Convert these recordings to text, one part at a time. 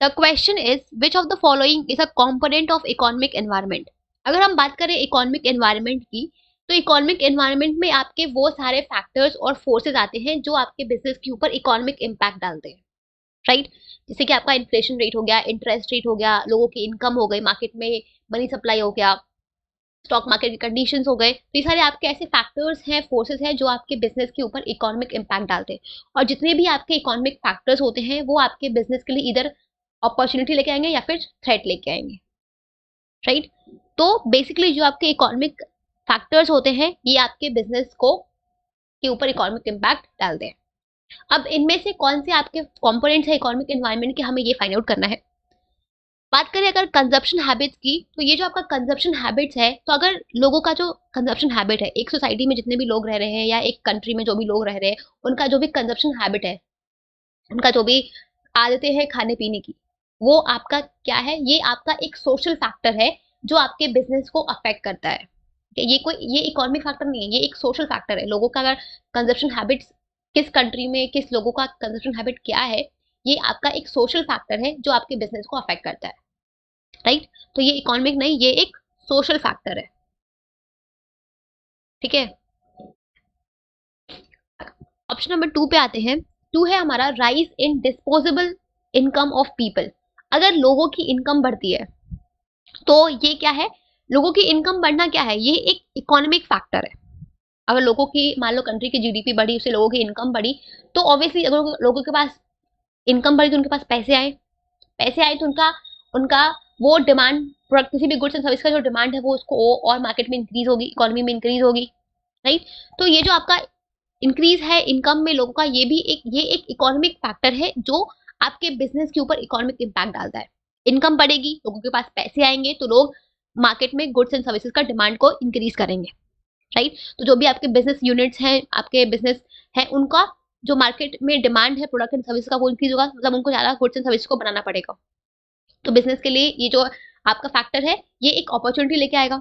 The question is which of the following is a component of economic environment. अगर हम बात करें economic environment की, तो इकोनॉमिक एनवायरनमेंट में आपके वो सारे फैक्टर्स और फोर्सेस आते हैं जो आपके बिजनेस के ऊपर इकोनॉमिक इम्पैक्ट डालते हैं, राइट। जैसे कि आपका इन्फ्लेशन रेट हो गया, इंटरेस्ट रेट हो गया, लोगों की इनकम हो गई, मार्केट में मनी सप्लाई हो गया, स्टॉक मार्केट के कंडीशंस हो गए। तो ये सारे आपके ऐसे फैक्टर्स हैं, फोर्सेस हैं जो आपके बिजनेस के ऊपर इकोनॉमिक इम्पैक्ट डालते हैं। और जितने भी आपके इकोनॉमिक फैक्टर्स होते हैं वो आपके बिजनेस के लिए इधर अपॉर्चुनिटी लेके आएंगे या फिर थ्रेट लेके आएंगे, राइट। तो बेसिकली जो आपके इकोनॉमिक फैक्टर्स होते हैं ये आपके बिजनेस को के ऊपर इकोनॉमिक इम्पैक्ट डालते हैं। अब इनमें से कौन से आपके कंपोनेंट्स है इकोनॉमिक एनवायरनमेंट के, हमें ये फाइंड आउट करना है। बात करें अगर कंजप्शन हैबिट्स की, तो ये जो आपका कंजप्शन हैबिट्स है, तो अगर लोगों का जो कंजप्शन हैबिट है, एक सोसाइटी में जितने भी लोग रह रहे हैं या एक कंट्री में जो भी लोग रह रहे हैं, उनका जो भी कंजप्शन हैबिट है, उनका जो भी आदतें हैं खाने पीने की, वो आपका क्या है, ये आपका एक सोशल फैक्टर है जो आपके बिजनेस को अफेक्ट करता है। ये इकोनॉमिक फैक्टर नहीं है, ये एक सोशल फैक्टर है। लोगों का अगर कंजप्शन हैबिट्स, किस कंट्री में किस लोगों का कंजप्शन हैबिट क्या है, ये आपका एक सोशल फैक्टर है जो आपके बिजनेस को अफेक्ट करता है, राइट। तो ये इकोनॉमिक नहीं, ये एक सोशल फैक्टर है, ठीक है। ऑप्शन नंबर 2 पे आते हैं। 2 है हमारा rise in disposable income of people. अगर लोगों की इनकम बढ़ती है तो ये क्या है, लोगों की इनकम बढ़ना क्या है, ये एक इकोनॉमिक फैक्टर है। अगर लोगों की, मान लो कंट्री की जीडीपी बढ़ी, उससे लोगों की इनकम बढ़ी, तो ऑब्वियसली अगर लोगों के पास इनकम बढ़ी तो उनके पास पैसे आए, पैसे आए तो उनका उनका वो डिमांड, प्रोडक्ट किसी भी गुड्स एंड सर्विस का जो डिमांड है वो उसको और मार्केट में इंक्रीज होगी, इकोनॉमी में इंक्रीज होगी, राइट। तो ये जो आपका इंक्रीज है इनकम में लोगों का, ये एक इकोनॉमिक फैक्टर है जो आपके बिजनेस के ऊपर इकोनॉमिक इम्पैक्ट डालता है। इनकम बढ़ेगी, लोगों के पास पैसे आएंगे, तो लोग मार्केट में गुड्स एंड सर्विसेज का डिमांड को इंक्रीज करेंगे, राइट। तो जो भी आपके बिजनेस यूनिट्स हैं, आपके बिजनेस है, उनका जो मार्केट में डिमांड है प्रोडक्ट एंड सर्विस का वो इंक्रीज होगा, मतलब उनको ज्यादा गुड्स एंड सर्विस को बनाना पड़ेगा। तो बिजनेस के लिए ये जो आपका फैक्टर है ये एक अपॉर्चुनिटी लेके आएगा,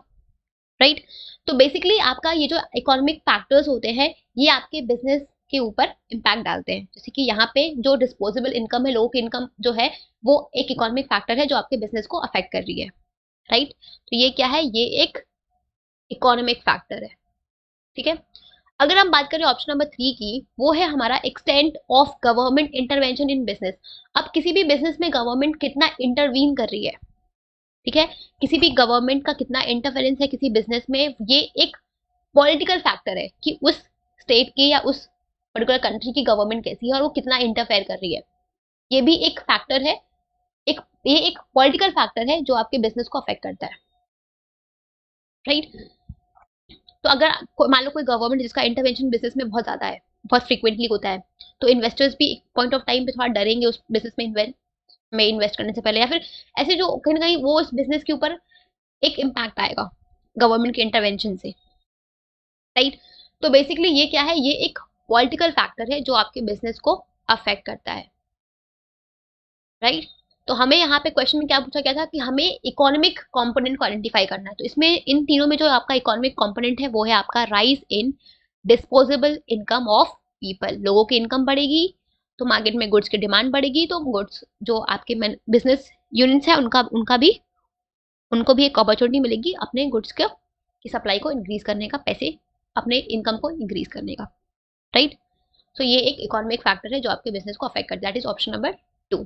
राइट। तो बेसिकली आपका ये जो इकोनॉमिक फैक्टर्स होते हैं ये आपके बिजनेस के ऊपर इम्पैक्ट डालते हैं। जैसे कि यहाँ पे जो डिस्पोजेबल इनकम है, लोगों की इनकम जो है, वो एक इकोनॉमिक फैक्टर है जो आपके बिजनेस को अफेक्ट कर रही है, राइट। तो ये क्या है, ये एक इकोनॉमिक फैक्टर है, ठीक है। अगर हम बात करें ऑप्शन नंबर 3 की, वो है हमारा extent of government intervention in business. अब किसी भी बिजनेस में गवर्नमेंट कितना इंटरवीन कर रही है, ठीक है, किसी भी गवर्नमेंट का कितना इंटरफेरेंस है किसी बिजनेस में, ये एक पॉलिटिकल फैक्टर है कि उस स्टेट की या उस पर्टिकुलर कंट्री की गवर्नमेंट कैसी है और वो कितना इंटरफेयर कर रही है। ये भी एक फैक्टर है, एक ये एक पॉलिटिकल फैक्टर है जो आपके बिजनेस को अफेक्ट करता है, राइट। तो अगर मान लो कोई गवर्नमेंट जिसका इंटरवेंशन बिजनेस में बहुत ज्यादा है, बहुत फ्रिक्वेंटली होता है, तो इन्वेस्टर्स भी एक पॉइंट ऑफ टाइम पे थोड़ा डरेंगे उस बिजनेस में इन्वेस्ट करने से पहले, या फिर ऐसे जो कहीं ना कहीं वो उस बिजनेस के ऊपर एक इम्पैक्ट आएगा गवर्नमेंट के इंटरवेंशन से, राइट। तो बेसिकली ये क्या है, ये एक पॉलिटिकल फैक्टर है जो आपके बिजनेस को अफेक्ट करता है, राइट। तो हमें यहाँ पे क्वेश्चन में क्या पूछा गया था कि हमें इकोनॉमिक कंपोनेंट को आइडेंटिफाई करना है। तो इसमें इन तीनों में जो आपका इकोनॉमिक कंपोनेंट है वो है आपका rise in disposable income of people. लोगों की इनकम बढ़ेगी तो मार्केट में गुड्स की डिमांड बढ़ेगी, तो गुड्स जो आपके बिजनेस यूनिट्स है उनको भी एक अपॉर्चुनिटी मिलेगी अपने गुड्स की सप्लाई को इंक्रीज करने का, पैसे अपने इनकम को इंक्रीज करने का, राइट। सो ये एक इकोनॉमिक फैक्टर है जो आपके बिजनेस को अफेक्ट करता है, दैट इज ऑप्शन नंबर 2।